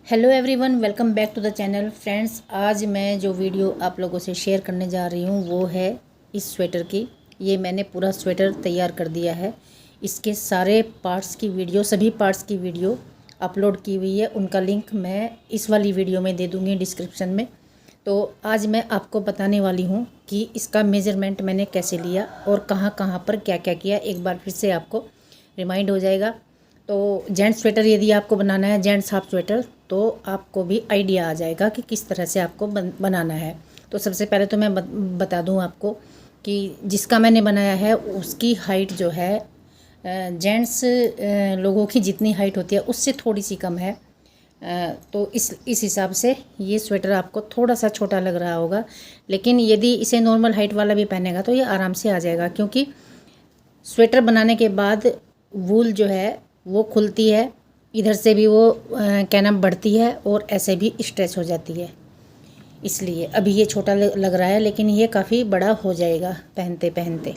Hello everyone, welcome back to the channel. Friends, आज मैं जो वीडियो आप लोगों से शेयर करने जा रही हूँ वो है इस स्वेटर की। ये मैंने पूरा स्वेटर तैयार कर दिया है। इसके सारे पार्ट्स की वीडियो, सभी पार्ट्स की वीडियो अपलोड की हुई है। उनका लिंक मैं इस वाली वीडियो में दे दूँगी डिस्क्रिप्शन में। तो आज मैं आपको बताने वाली हूँ कि इसका मेज़रमेंट मैंने कैसे लिया और कहाँ कहाँ पर क्या क्या किया। एक बार फिर से आपको रिमाइंड हो जाएगा। तो जेंट्स स्वेटर यदि आपको बनाना है, जेंट्स हाफ स्वेटर, तो आपको भी आइडिया आ जाएगा कि किस तरह से आपको बनाना है। तो सबसे पहले तो मैं बता दूं आपको कि जिसका मैंने बनाया है उसकी हाइट जो है जेंट्स लोगों की जितनी हाइट होती है उससे थोड़ी सी कम है। तो इस हिसाब से ये स्वेटर आपको थोड़ा सा छोटा लग रहा होगा, लेकिन यदि इसे नॉर्मल हाइट वाला भी पहनेगा तो ये आराम से आ जाएगा, क्योंकि स्वेटर बनाने के बाद वूल जो है वो खुलती है, इधर से भी वो क्या नाम बढ़ती है और ऐसे भी स्ट्रेच हो जाती है। इसलिए अभी ये छोटा लग रहा है, लेकिन ये काफ़ी बड़ा हो जाएगा पहनते पहनते।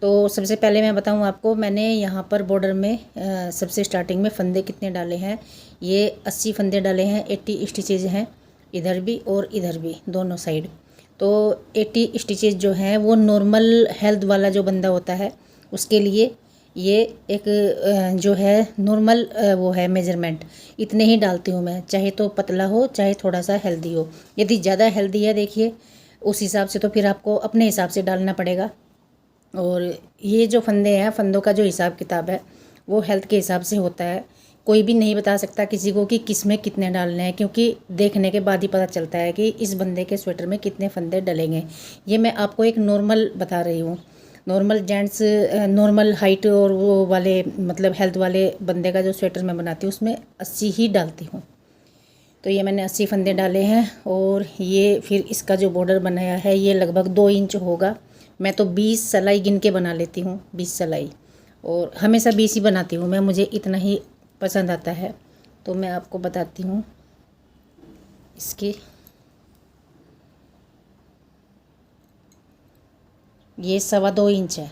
तो सबसे पहले मैं बताऊं आपको, मैंने यहाँ पर बॉर्डर में सबसे स्टार्टिंग में फंदे कितने डाले हैं। ये 80 फंदे डाले हैं। 80 स्टिचेज हैं इधर भी और इधर भी, दोनों साइड। तो 80 स्टिचेज जो हैं वो नॉर्मल हेल्थ वाला जो बंदा होता है उसके लिए ये एक जो है नॉर्मल वो है मेजरमेंट। इतने ही डालती हूँ मैं, चाहे तो पतला हो चाहे थोड़ा सा हेल्दी हो। यदि ज़्यादा हेल्दी है, देखिए उस हिसाब से तो फिर आपको अपने हिसाब से डालना पड़ेगा। और ये जो फंदे हैं, फंदों का जो हिसाब किताब है वो हेल्थ के हिसाब से होता है। कोई भी नहीं बता सकता किसी को कि किस में कितने डालने हैं, क्योंकि देखने के बाद ही पता चलता है कि इस बंदे के स्वेटर में कितने फंदे डलेंगे। ये मैं आपको एक नॉर्मल बता रही हूँ। नॉर्मल जेंट्स, नॉर्मल हाइट और वो वाले मतलब हेल्थ वाले बंदे का जो स्वेटर मैं बनाती हूँ उसमें 80 ही डालती हूँ। तो ये मैंने 80 फंदे डाले हैं। और ये फिर इसका जो बॉर्डर बनाया है ये लगभग 2 इंच होगा। मैं तो 20 सिलाई गिन के बना लेती हूँ, 20 सिलाई, और हमेशा 20 ही बनाती हूँ मैं, मुझे इतना ही पसंद आता है। तो मैं आपको बताती हूँ इसकी। ये 2.25 इंच है,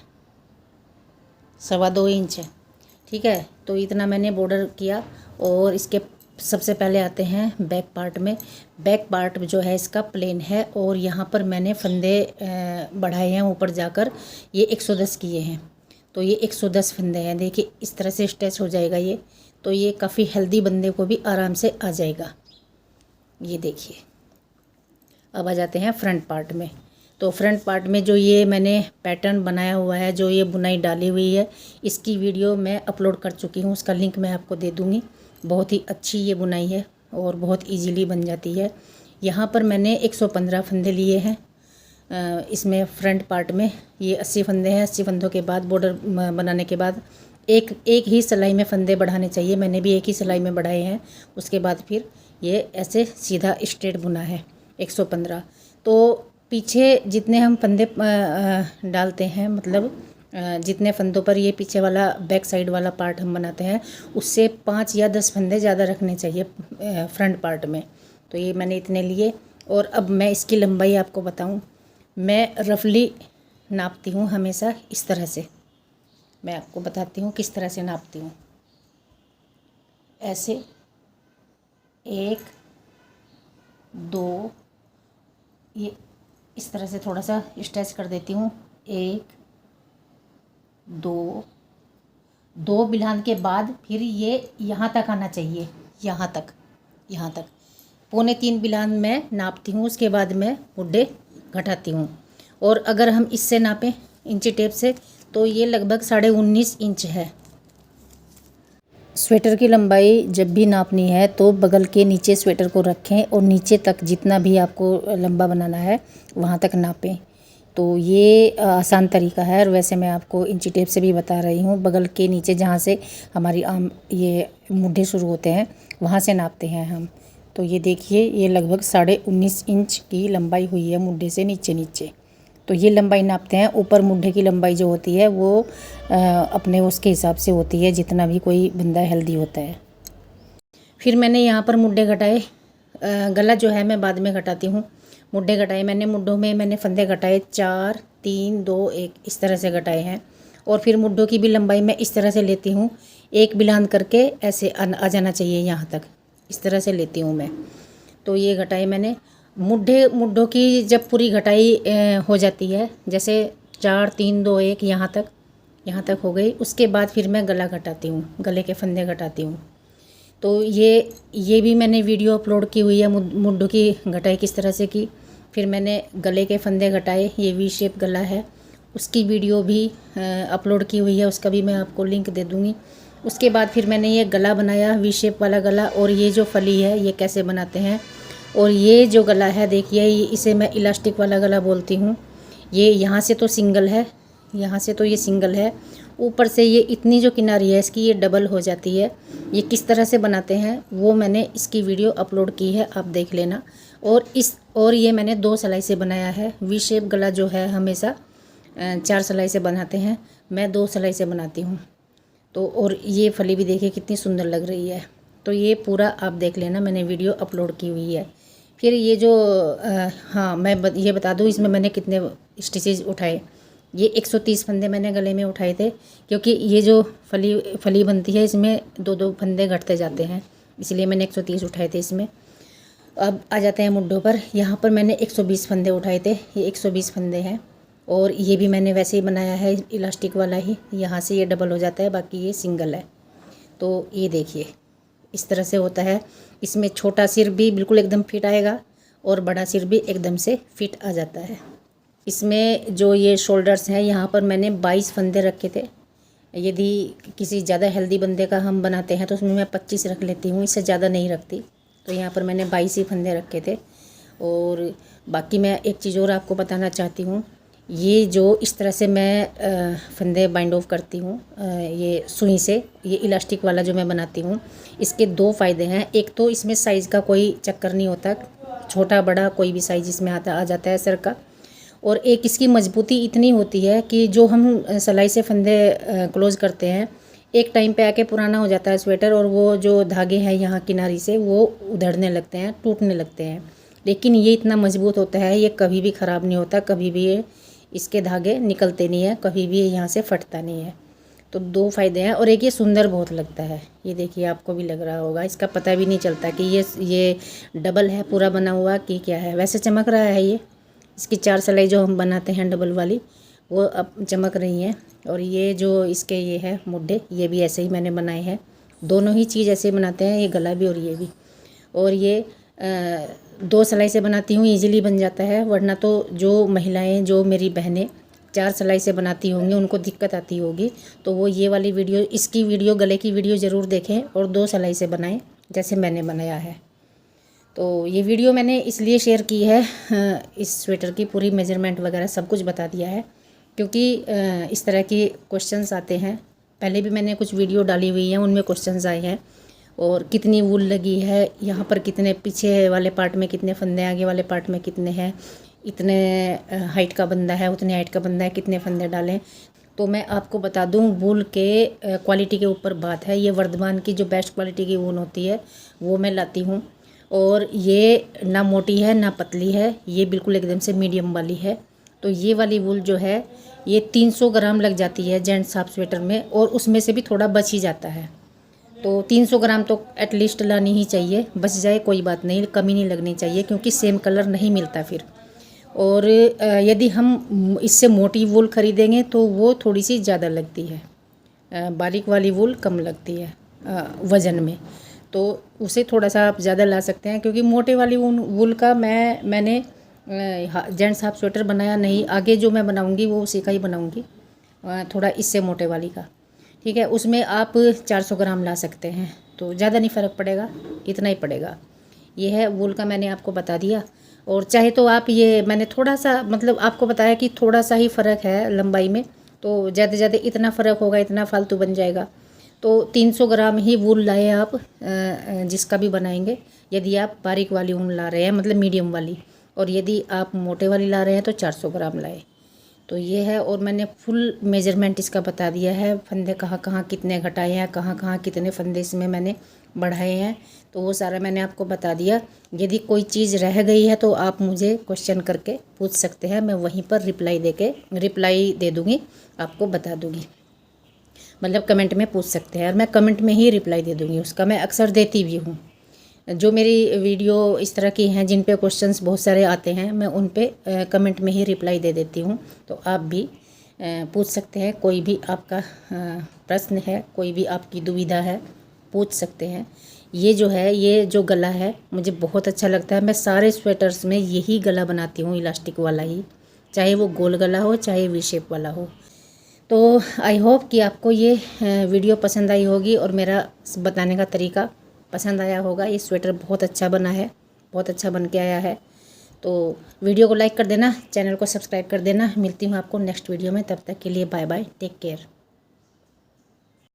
2.25 इंच है, ठीक है। तो इतना मैंने बॉर्डर किया। और इसके सबसे पहले आते हैं बैक पार्ट में। बैक पार्ट जो है इसका प्लेन है, और यहाँ पर मैंने फंदे बढ़ाए हैं ऊपर जाकर। ये 110 किए हैं, तो ये 110 फंदे हैं। देखिए इस तरह से स्ट्रेच हो जाएगा ये, तो ये काफ़ी हेल्दी बंदे को भी आराम से आ जाएगा। ये देखिए। अब आ जाते हैं फ्रंट पार्ट में। तो फ्रंट पार्ट में जो ये मैंने पैटर्न बनाया हुआ है, जो ये बुनाई डाली हुई है, इसकी वीडियो मैं अपलोड कर चुकी हूँ। उसका लिंक मैं आपको दे दूँगी। बहुत ही अच्छी ये बुनाई है और बहुत इजीली बन जाती है। यहाँ पर मैंने 115 फंदे लिए हैं। इसमें फ्रंट पार्ट में ये 80 फंदे हैं। 80 फंदों के बाद बॉर्डर बनाने के बाद एक ही सिलाई में फंदे बढ़ाने चाहिए। मैंने भी एक ही सिलाई में बढ़ाए हैं। उसके बाद फिर ये ऐसे सीधा स्ट्रेट बुना है 115। तो पीछे जितने हम फंदे डालते हैं, मतलब जितने फंदों पर ये पीछे वाला बैक साइड वाला पार्ट हम बनाते हैं, उससे 5 या 10 फंदे ज़्यादा रखने चाहिए फ्रंट पार्ट में। तो ये मैंने इतने लिए। और अब मैं इसकी लंबाई आपको बताऊं। मैं रफली नापती हूँ हमेशा इस तरह से। मैं आपको बताती हूँ किस तरह से नापती हूँ। ऐसे 1 2, ये इस तरह से थोड़ा सा स्ट्रेच कर देती हूँ। 1 2, 2 बिलान के बाद फिर ये यहाँ तक आना चाहिए, यहाँ तक 2.25 बिलान मैं नापती हूँ। उसके बाद मैं मुड्ढे घटाती हूँ। और अगर हम इससे नापें इंची टेप से, तो ये लगभग 19.5 इंच है। स्वेटर की लंबाई जब भी नापनी है तो बगल के नीचे स्वेटर को रखें और नीचे तक जितना भी आपको लंबा बनाना है वहाँ तक नापें। तो ये आसान तरीका है। और वैसे मैं आपको इंची टेप से भी बता रही हूँ। बगल के नीचे जहाँ से हमारी आम ये मुड्ढे शुरू होते हैं वहाँ से नापते हैं हम। तो ये देखिए, ये लगभग 19.5 इंच की लंबाई हुई है मुड्ढे से नीचे। तो ये लंबाई नापते हैं। ऊपर मुड्ढे की लंबाई जो होती है वो अपने उसके हिसाब से होती है, जितना भी कोई बंदा हेल्दी होता है। फिर मैंने यहाँ पर मुड्ढे घटाए। गला जो है मैं बाद में घटाती हूँ। मुड्ढे घटाए मैंने, मुड्ढों में मैंने फंदे घटाए 4 3 2 1 इस तरह से घटाए हैं। और फिर मुड्ढों की भी लंबाई मैं इस तरह से लेती हूँ। एक बिलान करके ऐसे आ जाना चाहिए यहाँ तक। इस तरह से लेती हूँ मैं। तो ये घटाई मैंने मुड्ढों की जब पूरी घटाई हो जाती है, जैसे 4 3 2 1 यहाँ तक हो गई, उसके बाद फिर मैं गला घटाती हूँ, गले के फंदे घटाती हूँ। तो ये भी मैंने वीडियो अपलोड की हुई है, मुड्ढों की घटाई किस तरह से की। फिर मैंने गले के फंदे घटाए, ये वी शेप गला है, उसकी वीडियो भी अपलोड की हुई है, उसका भी मैं आपको लिंक दे दूँगी। उसके बाद फिर मैंने ये गला बनाया, वी शेप वाला गला। और ये जो फली है ये कैसे बनाते हैं, और ये जो गला है देखिए, इसे मैं इलास्टिक वाला गला बोलती हूँ। ये यहाँ से तो सिंगल है, यहाँ से तो ये सिंगल है, ऊपर से ये इतनी जो किनारी है इसकी ये डबल हो जाती है। ये किस तरह से बनाते हैं वो मैंने इसकी वीडियो अपलोड की है, आप देख लेना। और ये मैंने 2 सिलाई से बनाया है। वी शेप गला जो है हमेशा 4 सिलाई से बनाते हैं, मैं 2 सिलाई से बनाती हूँ। तो और ये फली भी देखिए कितनी सुंदर लग रही है। तो ये पूरा आप देख लेना, मैंने वीडियो अपलोड की हुई है। फिर ये जो हाँ मैं ये बता दूँ इसमें मैंने कितने स्टिचेस उठाए। ये 130 फंदे मैंने गले में उठाए थे, क्योंकि ये जो फली बनती है इसमें 2-2 फंदे घटते जाते हैं, इसलिए मैंने 130 उठाए थे इसमें। अब आ जाते हैं मुड्ढों पर। यहाँ पर मैंने 120 फंदे उठाए थे, ये 120 फंदे हैं। और ये भी मैंने वैसे ही बनाया है, इलास्टिक वाला ही, यहाँ से ये डबल हो जाता है, बाकी ये सिंगल है। तो ये देखिए इस तरह से होता है। इसमें छोटा सिर भी बिल्कुल एकदम फिट आएगा और बड़ा सिर भी एकदम से फिट आ जाता है। इसमें जो ये शोल्डर्स हैं यहाँ पर मैंने 22 फंदे रखे थे। यदि किसी ज़्यादा हेल्दी बंदे का हम बनाते हैं तो उसमें मैं 25 रख लेती हूँ, इससे ज़्यादा नहीं रखती। तो यहाँ पर मैंने 22 ही फंदे रखे थे। और बाकी मैं एक चीज़ और आपको बताना चाहती हूँ, ये जो इस तरह से मैं फंदे बाइंड ऑफ करती हूँ ये सुई से, ये इलास्टिक वाला जो मैं बनाती हूँ, इसके 2 फ़ायदे हैं। एक तो इसमें साइज़ का कोई चक्कर नहीं होता, छोटा बड़ा कोई भी साइज़ इसमें आ जाता है सर का। और एक इसकी मजबूती इतनी होती है कि जो हम सिलाई से फंदे क्लोज़ करते हैं, एक टाइम पे आके पुराना हो जाता है स्वेटर, और वो जो धागे हैं यहाँ किनारी से वो उधड़ने लगते हैं, टूटने लगते हैं। लेकिन ये इतना मजबूत होता है, ये कभी भी ख़राब नहीं होता, कभी भी ये इसके धागे निकलते नहीं है, कभी भी ये यहाँ से फटता नहीं है। तो 2 फ़ायदे हैं। और एक ये सुंदर बहुत लगता है, ये देखिए आपको भी लग रहा होगा, इसका पता भी नहीं चलता कि ये डबल है पूरा बना हुआ कि क्या है। वैसे चमक रहा है ये, इसकी 4 सिलाई जो हम बनाते हैं डबल वाली वो अब चमक रही हैं। और ये जो इसके ये है मुड्ढे, ये भी ऐसे ही मैंने बनाए हैं, दोनों ही चीज़ ऐसे बनाते हैं, ये गला भी और ये भी। और ये 2 सिलाई से बनाती हूँ, ईजिली बन जाता है। वरना तो जो महिलाएं, जो मेरी बहनें 4 सिलाई से बनाती होंगी उनको दिक्कत आती होगी, तो वो ये वाली वीडियो, इसकी वीडियो, गले की वीडियो ज़रूर देखें और 2 सिलाई से बनाएं जैसे मैंने बनाया है। तो ये वीडियो मैंने इसलिए शेयर की है, इस स्वेटर की पूरी मेजरमेंट वगैरह सब कुछ बता दिया है, क्योंकि इस तरह के क्वेश्चंस आते हैं। पहले भी मैंने कुछ वीडियो डाली हुई हैं, उनमें क्वेश्चंस आए हैं। और कितनी वूल लगी है, यहाँ पर कितने, पीछे वाले पार्ट में कितने फंदे, आगे वाले पार्ट में कितने हैं, इतने हाइट का बंदा है, उतने हाइट का बंदा है, कितने फंदे डालें। तो मैं आपको बता दूं, वूल के क्वालिटी के ऊपर बात है। ये वर्धमान की जो बेस्ट क्वालिटी की वूल होती है वो मैं लाती हूँ। और ये ना मोटी है ना पतली है, ये बिल्कुल एकदम से मीडियम वाली है। तो ये वाली वूल जो है ये 300 ग्राम लग जाती है जेंट्स हाफ स्वेटर में, और उसमें से भी थोड़ा बच ही जाता है। तो 300 ग्राम तो एटलीस्ट लानी ही चाहिए, बच जाए कोई बात नहीं, कमी नहीं लगनी चाहिए, क्योंकि सेम कलर नहीं मिलता फिर। और यदि हम इससे मोटी वूल ख़रीदेंगे तो वो थोड़ी सी ज़्यादा लगती है, बारीक वाली वूल कम लगती है वज़न में। तो उसे थोड़ा सा आप ज़्यादा ला सकते हैं, क्योंकि मोटे वाली वूल का मैंने जेंट्स हाफ स्वेटर बनाया नहीं। आगे जो मैं बनाऊंगी वो उसी का ही बनाऊंगी, थोड़ा इससे मोटे वाली का, ठीक है। उसमें आप 400 ग्राम ला सकते हैं, तो ज़्यादा नहीं फ़र्क पड़ेगा, इतना ही पड़ेगा। ये है वूल का, मैंने आपको बता दिया। और चाहे तो आप ये, मैंने थोड़ा सा मतलब आपको बताया कि थोड़ा सा ही फ़र्क है लंबाई में, तो ज़्यादा से ज़्यादा इतना फ़र्क होगा, इतना फालतू बन जाएगा। तो 300 ग्राम ही वूल लाए आप, जिसका भी बनाएंगे। यदि आप बारीक वाली वूल ला रहे हैं, मतलब मीडियम वाली, और यदि आप मोटे वाली ला रहे हैं तो 400 ग्राम लाए। तो ये है। और मैंने फुल मेजरमेंट इसका बता दिया है, फंदे कहाँ कहाँ कितने घटाए हैं, कहाँ कहाँ कितने फंदे इसमें मैंने बढ़ाए हैं, तो वो सारा मैंने आपको बता दिया। यदि कोई चीज़ रह गई है तो आप मुझे क्वेश्चन करके पूछ सकते हैं, मैं वहीं पर रिप्लाई दे दूँगी, आपको बता दूँगी। मतलब कमेंट में पूछ सकते हैं, और मैं कमेंट में ही रिप्लाई दे दूँगी उसका, मैं अक्सर देती भी हूँ। जो मेरी वीडियो इस तरह की हैं जिन पे क्वेश्चंस बहुत सारे आते हैं, मैं उन पे कमेंट में ही रिप्लाई दे देती हूँ। तो आप भी पूछ सकते हैं, कोई भी आपका प्रश्न है, कोई भी आपकी दुविधा है, पूछ सकते हैं। ये जो है, ये जो गला है मुझे बहुत अच्छा लगता है। मैं सारे स्वेटर्स में यही गला बनाती हूँ, इलास्टिक वाला ही, चाहे वो गोल गला हो चाहे वी शेप वाला हो। तो आई होप कि आपको ये वीडियो पसंद आई होगी और मेरा बताने का तरीका पसंद आया होगा। ये स्वेटर बहुत अच्छा बना है, बहुत अच्छा बन के आया है। तो वीडियो को लाइक कर देना, चैनल को सब्सक्राइब कर देना। मिलती हूँ आपको नेक्स्ट वीडियो में, तब तक के लिए बाय बाय, टेक केयर।